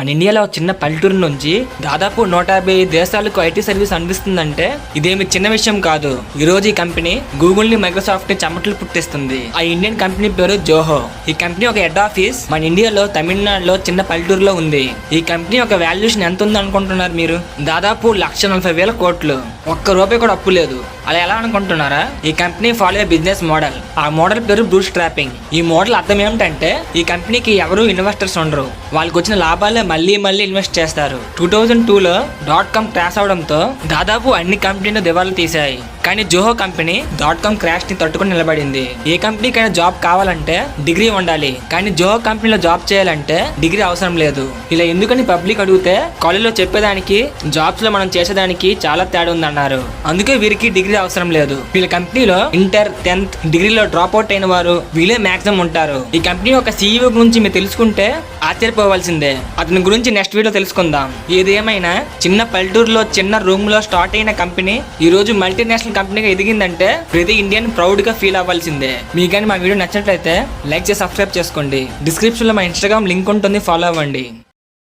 మన ఇండియాలో చిన్న పల్లెటూరు నుంచి దాదాపు 150 దేశాలకు ఐటీ సర్వీస్ అందిస్తుందంటే ఇదేమి చిన్న విషయం కాదు. ఈ రోజు ఈ కంపెనీ గూగుల్ ని, మైక్రోసాఫ్ట్ ని చెమటలు పుట్టిస్తుంది. ఆ ఇండియన్ కంపెనీ పేరు జోహో. ఈ కంపెనీ ఒక హెడ్ ఆఫీస్ మన ఇండియాలో తమిళనాడులో చిన్న పల్లెటూరులో ఉంది. ఈ కంపెనీ ఒక వాల్యుయేషన్ ఎంత ఉంది అనుకుంటున్నారు మీరు? దాదాపు 1,40,000 కోట్లు. ఒక్క రూపాయి కూడా అప్పు లేదు. అలా ఎలా అనుకుంటున్నారా? ఈ కంపెనీ ఫాలో అయ్యే బిజినెస్ మోడల్, ఆ మోడల్ పేరు బూట్ స్ట్రాపింగ్. ఈ మోడల్ అర్థం ఏమిటంటే ఈ కంపెనీకి ఎవరు ఇన్వెస్టర్స్ ఉండరు. వాళ్ళకి వచ్చిన లాభాలే మళ్ళీ ఇన్వెస్ట్ చేస్తారు. 2002లో .com క్రాష్ అవడంతో దాదాపు అన్ని కంపెనీలు దివాళా తీశాయి. కానీ జోహో కంపెనీ .com క్రాష్ ని తట్టుకుని నిలబడింది. ఏ కంపెనీకైనా జాబ్ కావాలంటే డిగ్రీ ఉండాలి, కానీ జోహో కంపెనీలో జాబ్ చేయాలంటే డిగ్రీ అవసరం లేదు. ఇలా ఎందుకని పబ్లిక్ అడిగితే కాలేజీలో చెప్పేదానికి జాబ్స్ లో మనం చేసేదానికి చాలా తేడా ఉందన్నారు. అందుకే వీరికి డిగ్రీ అవసరం లేదు. వీళ్ళ కంపెనీలో ఇంటర్, 10th డిగ్రీలో డ్రాప్ అవుట్ అయిన వారు వీళ్ళే మాక్సిమం ఉంటారు. ఈ కంపెనీ ఒక CEO గురించి మీరు తెలుసుకుంటే ఆశ్చర్యపోవాల్సిందే. అతని గురించి నెక్స్ట్ వీడియో తెలుసుకుందాం. ఏదేమైనా చిన్న పల్లెటూరులో చిన్న రూమ్ లో స్టార్ట్ అయిన కంపెనీ ఈ రోజు మల్టీనేషనల్ కంపెనీగా ఎదిగిందంటే ప్రతి ఇండియన్ ప్రౌడ్ గా ఫీల్ అవ్వాల్సిందే. మీకు కానీ మా వీడియో నచ్చినట్లయితే లైక్ చేసి సబ్స్క్రైబ్ చేసుకోండి. డిస్క్రిప్షన్ లో మా ఇన్స్టాగ్రామ్ లింక్ ఉంటుంది, ఫాలో అవ్వండి.